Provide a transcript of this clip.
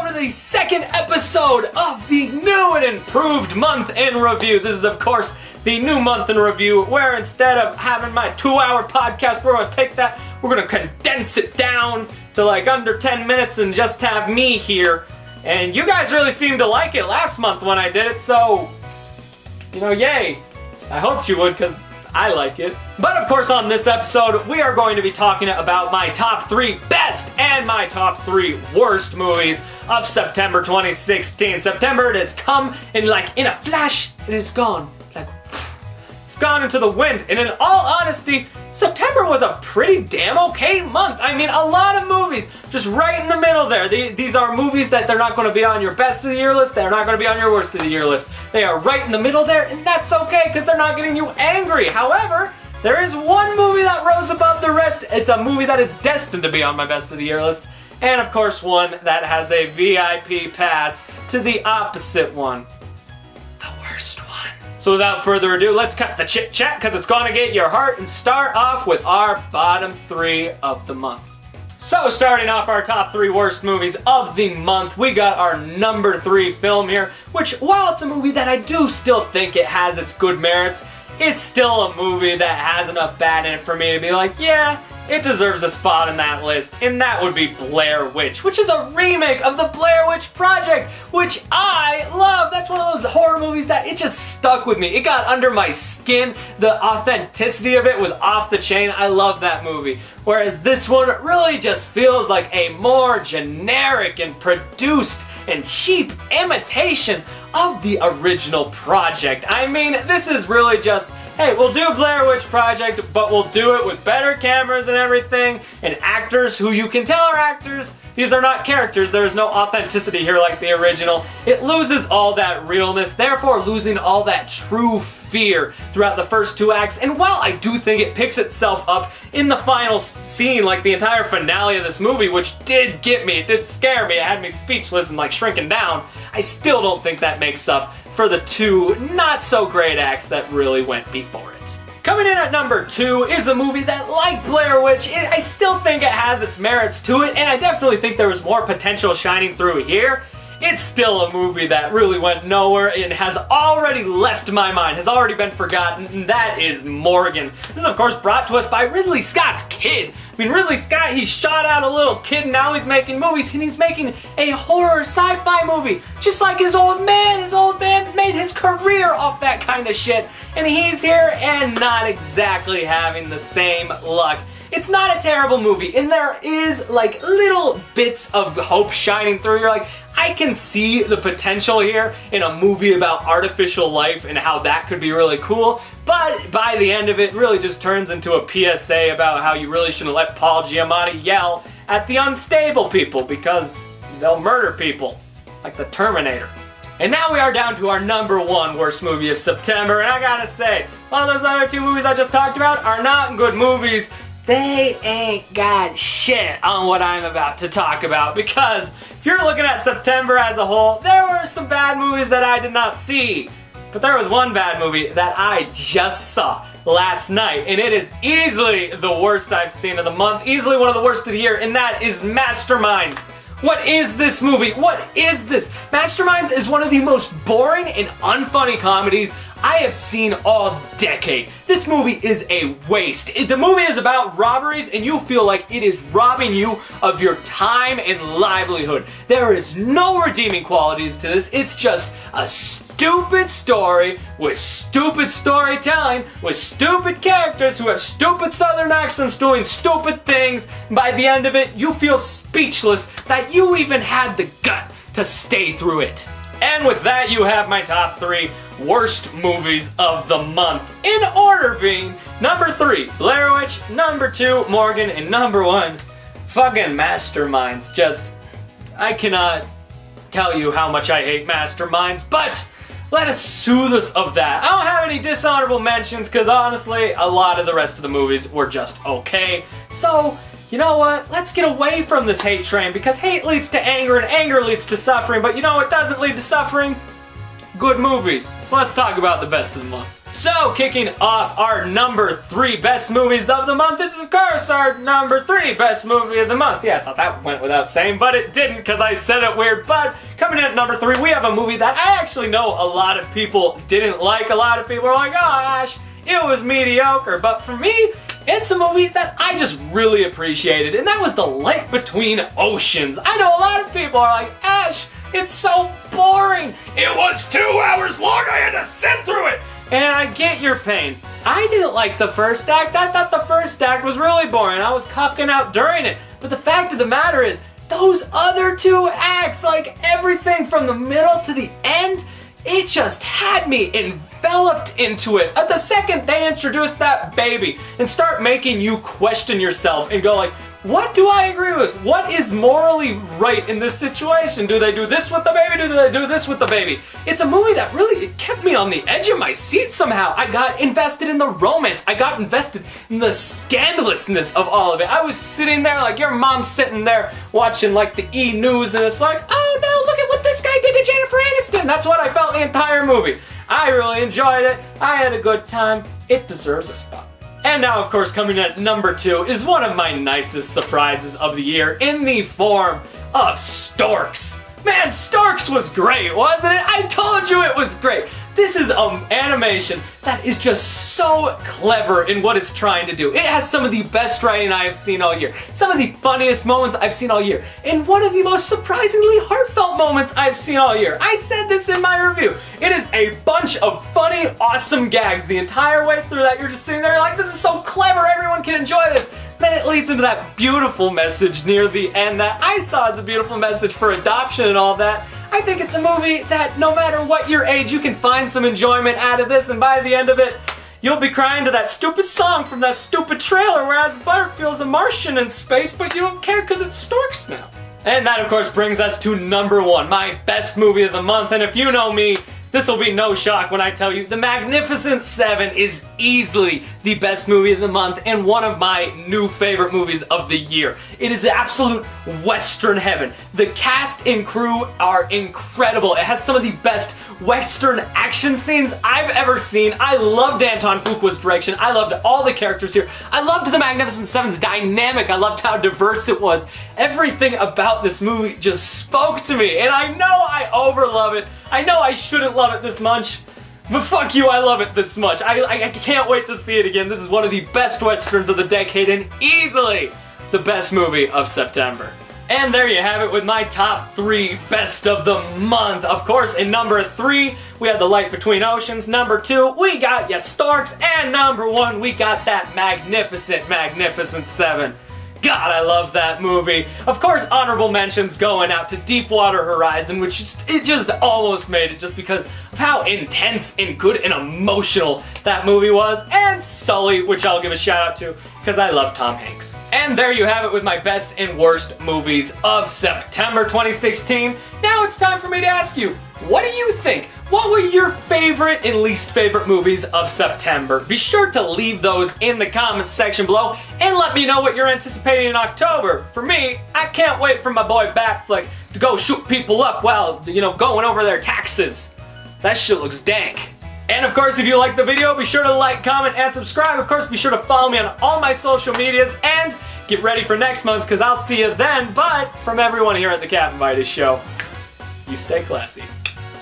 welcome to the second episode of the new and improved month in review. This is, of course, the new month in review, where instead of having my 2-hour podcast, we're gonna take that, we're gonna condense it down to like under 10 minutes and just have me here. And you guys really seemed to like it last month when I did it, so, yay. I hoped you would, because I like it. But of course, on this episode, we are going to be talking about my top 3 best and my top 3 worst movies of September 2016. September, it has come in a flash, it is gone. It's gone into the wind. And in all honesty, September was a pretty damn okay month. I mean, a lot of movies just right in the middle there. These are movies that they're not going to be on your best of the year list. They're not going to be on your worst of the year list. They are right in the middle there, and that's okay because they're not getting you angry. However, there is one movie that rose above the rest. It's a movie that is destined to be on my best of the year list. And of course, one that has a VIP pass to the opposite one. The worst one. So without further ado, let's cut the chit chat because it's gonna get your heart and start off with our bottom 3 of the month. So starting off our top 3 worst movies of the month, we got our number 3 film here, which while it's a movie that I do still think it has its good merits, is still a movie that has enough bad in it for me to be like, yeah, it deserves a spot in that list, and that would be Blair Witch, which is a remake of the Blair Witch Project, which I love. That's one of those horror movies that it just stuck with me. It got under my skin. The authenticity of it was off the chain. I love that movie. Whereas this one really just feels like a more generic and produced and cheap imitation of the original project. I mean, this is really just, hey, we'll do Blair Witch Project, but we'll do it with better cameras and everything, and actors who you can tell are actors. These are not characters. There is no authenticity here like the original. It loses all that realness, therefore losing all that true fear throughout the first 2 acts. And while I do think it picks itself up in the final scene, like the entire finale of this movie, which did get me, it did scare me, it had me speechless and like shrinking down, I still don't think that makes up for the 2 not so great acts that really went before it. Coming in at number 2 is a movie that, like Blair Witch, I still think it has its merits to it, and I definitely think there was more potential shining through here. It's still a movie that really went nowhere and has already left my mind, has already been forgotten, and that is Morgan. This is, of course, brought to us by Ridley Scott's kid. I mean, Ridley Scott, he shot out a little kid, and now he's making movies, and he's making a horror sci-fi movie. Just like his old man. His old man made his career off that kind of shit, and he's here and not exactly having the same luck. It's not a terrible movie, and there is like little bits of hope shining through. You're like, I can see the potential here in a movie about artificial life and how that could be really cool, but by the end of it, really just turns into a PSA about how you really shouldn't let Paul Giamatti yell at the unstable people because they'll murder people, like the Terminator. And now we are down to our number 1 worst movie of September, and I gotta say, while those other 2 movies I just talked about are not good movies, they ain't got shit on what I'm about to talk about, because if you're looking at September as a whole, there were some bad movies that I did not see. But there was one bad movie that I just saw last night, and it is easily the worst I've seen of the month, easily one of the worst of the year, and that is Masterminds. What is this movie? What is this? Masterminds is one of the most boring and unfunny comedies I have seen all decade. This movie is a waste. The movie is about robberies, and you feel like it is robbing you of your time and livelihood. There is no redeeming qualities to this. It's just a stupid story with stupid storytelling, with stupid characters who have stupid southern accents doing stupid things. By the end of it, you feel speechless that you even had the gut to stay through it. And with that, you have my top 3 worst movies of the month. In order being, number 3, Blair Witch, number 2, Morgan, and number 1, fucking Masterminds. Just, I cannot tell you how much I hate Masterminds, but let us soothe us of that. I don't have any dishonorable mentions, because honestly, a lot of the rest of the movies were just okay. So, you know what? Let's get away from this hate train, because hate leads to anger and anger leads to suffering, but you know what doesn't lead to suffering? Good movies. So let's talk about the best of the month. So, kicking off our number 3 best movies of the month, this is of course our number 3 best movie of the month. Yeah, I thought that went without saying, but it didn't because I said it weird. But coming in at number 3, we have a movie that I actually know a lot of people didn't like. A lot of people are like, oh, Ash, it was mediocre. But for me, it's a movie that I just really appreciated, and that was The Light Between Oceans. I know a lot of people are like, Ash, it's so boring. It was 2 hours long. I had to sit through it. And I get your pain. I didn't like the first act. I thought the first act was really boring. I was cucking out during it. But the fact of the matter is, those other 2 acts, like everything from the middle to the end, it just had me enveloped into it. At the second they introduced that baby and start making you question yourself and go like, what do I agree with? What is morally right in this situation? Do they do this with the baby? Do they do this with the baby? It's a movie that really kept me on the edge of my seat somehow. I got invested in the romance. I got invested in the scandalousness of all of it. I was sitting there like your mom's sitting there watching like the E! News and it's like, oh no, look at what this guy did to Jennifer Aniston. That's what I felt the entire movie. I really enjoyed it. I had a good time. It deserves a spot. And now, of course, coming in at number 2 is one of my nicest surprises of the year in the form of Storks. Man, Storks was great, wasn't it? I told you it was great. This is an animation that is just so clever in what it's trying to do. It has some of the best writing I have seen all year, some of the funniest moments I've seen all year, and one of the most surprisingly heartfelt moments I've seen all year. I said this in my review. It is a bunch of funny, awesome gags the entire way through that you're just sitting there like, this is so clever, everyone can enjoy this. Then it leads into that beautiful message near the end that I saw as a beautiful message for adoption and all that. I think it's a movie that no matter what your age, you can find some enjoyment out of this, and by the end of it, you'll be crying to that stupid song from that stupid trailer where As Butterfield's a Martian in space, but you don't care because it's Storks now. And that, of course, brings us to number 1, my best movie of the month, and if you know me, this will be no shock when I tell you The Magnificent Seven is easily the best movie of the month and one of my new favorite movies of the year. It is absolute Western heaven. The cast and crew are incredible. It has some of the best Western action scenes I've ever seen. I loved Anton Fuqua's direction. I loved all the characters here. I loved The Magnificent Seven's dynamic. I loved how diverse it was. Everything about this movie just spoke to me, and I know I overlove it. I know I shouldn't love it this much, but fuck you, I love it this much. I can't wait to see it again. This is one of the best Westerns of the decade and easily the best movie of September. And there you have it with my top 3 best of the month. Of course, in number 3, we have The Light Between Oceans. Number 2, we got ya Storks. And number 1, we got that Magnificent Seven. God, I love that movie. Of course, honorable mentions going out to Deepwater Horizon, which just almost made it just because of how intense and good and emotional that movie was. And Sully, which I'll give a shout out to because I love Tom Hanks. And there you have it with my best and worst movies of September 2016. Now it's time for me to ask you, what do you think? What were your favorite and least favorite movies of September? Be sure to leave those in the comments section below and let me know what you're anticipating in October. For me, I can't wait for my boy Batfleck to go shoot people up while, going over their taxes. That shit looks dank. And of course, if you liked the video, be sure to like, comment, and subscribe. Of course, be sure to follow me on all my social medias and get ready for next month's because I'll see you then. But from everyone here at the Captain Vitus Show, you stay classy.